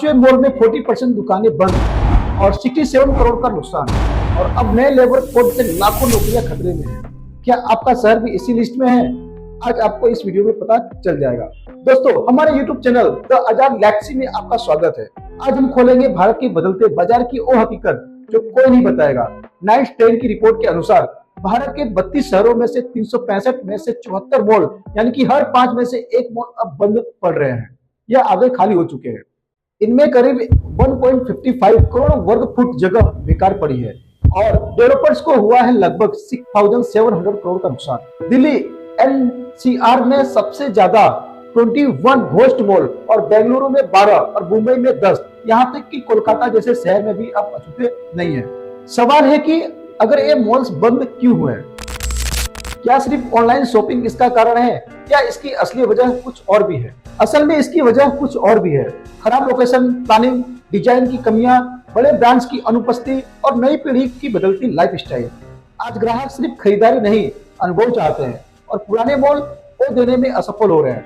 पांचवें मॉल में 40% दुकानें बंद और 67 करोड़ का नुकसान। और अब नए लेबर कोड से लाखों नौकरियां खतरे में है। क्या आपका शहर भी इसी लिस्ट में है? आज आपको इस वीडियो में पता चल जाएगा। दोस्तों, हमारे YouTube channel the Azad Galaxy में आपका स्वागत है। आज हम खोलेंगे भारत के बदलते बाजार की वो हकीकत जो कोई नहीं बताएगा। नाइट 10 की रिपोर्ट के अनुसार भारत के 32 शहरों में से 365 में से 74 मॉल यानी कि हर 5 में से एक मॉल अब बंद पड़ रहे हैं या आधे खाली हो चुके हैं। इनमें करीब 1.55 करोड़ वर्ग फुट जगह बेकार पड़ी है और डेवलपर्स को हुआ है लगभग 6,700 करोड़ का नुकसान। दिल्ली एनसीआर में सबसे ज्यादा 21 घोस्ट मॉल और बेंगलुरु में 12 और मुंबई में 10, यहाँ तक कि कोलकाता जैसे शहर में भी अब अछूते नहीं है। सवाल है कि अगर ये मॉल्स बंद क्यों हुए? क्या सिर्फ ऑनलाइन शॉपिंग इसका कारण है या इसकी असली वजह कुछ और भी है? असल में इसकी वजह कुछ और भी है। खराब लोकेशन प्लानिंग, डिजाइन की कमियां, बड़े ब्रांड्स की अनुपस्थिति और नई पीढ़ी की बदलती लाइफस्टाइल। आज ग्राहक सिर्फ खरीदारी नहीं, अनुभव चाहते हैं और पुराने मॉल वो देने में असफल हो रहे हैं।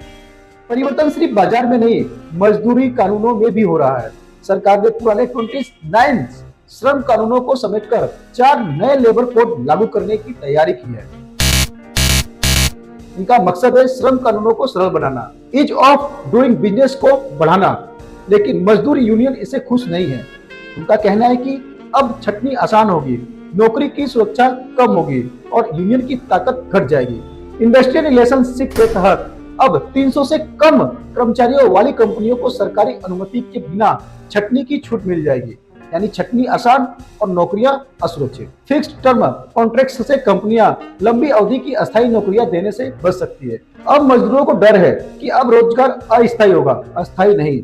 परिवर्तन सिर्फ बाजार में नहीं, मजदूरी कानूनों में भी हो रहा है। सरकार ने पुराने 29 श्रम कानूनों को समेटकर 4 नए लेबर कोड लागू करने की तैयारी की है। इनका मकसद है श्रम कानूनों को सरल बनाना, ईज ऑफ डूइंग बिजनेस को बढ़ाना, लेकिन मजदूर यूनियन इससे खुश नहीं है। उनका कहना है कि अब छटनी आसान होगी, नौकरी की सुरक्षा कम होगी और यूनियन की ताकत घट जाएगी। इंडस्ट्रियल रिलेशनशिप के तहत अब 300 से कम कर्मचारियों वाली कंपनियों को सरकारी अनुमति के बिना छटनी की छूट मिल जाएगी, यानी छटनी आसान और नौकरियां असुरक्षित। फिक्स्ड टर्म कॉन्ट्रैक्ट से कंपनियां लंबी अवधि की अस्थायी नौकरियां देने से बच सकती है। अब मजदूरों को डर है कि अब रोजगार अस्थायी होगा, अस्थायी नहीं।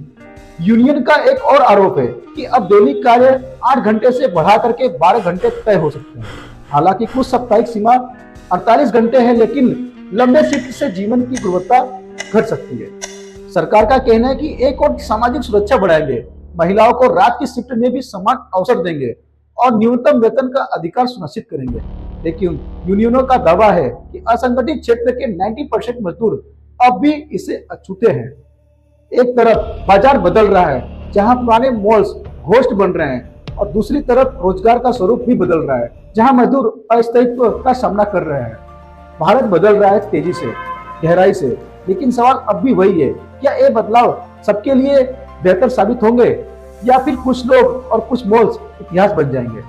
यूनियन का एक और आरोप है कि अब दैनिक कार्य 8 घंटे से बढ़ा करके 12 घंटे तय हो सकते हैं। हालांकि कुछ साप्ताहिक सीमा 48 घंटे है, लेकिन लंबे शिफ्ट से जीवन की गुणवत्ता घट सकती है। सरकार का कहना है कि एक और सामाजिक सुरक्षा बढ़ाएंगे, महिलाओं को रात की शिफ्ट में भी समान अवसर देंगे और न्यूनतम वेतन का अधिकार सुनिश्चित करेंगे। लेकिन यूनियनों का दावा है कि असंगठित क्षेत्र के 90% मजदूर अब भी इसे अछूते हैं। एक तरफ बाजार बदल रहा है जहां पुराने मॉल्स घोस्ट बन रहे हैं और दूसरी तरफ रोजगार का स्वरूप भी बदल रहा है जहां मजदूर अस्थायित्व का सामना कर रहे हैं। भारत बदल रहा है तेजी से, गहराई से, लेकिन सवाल अब भी वही है, क्या ये बदलाव सबके लिए बेहतर साबित होंगे या फिर कुछ लोग और कुछ मॉल्स इतिहास बन जाएंगे?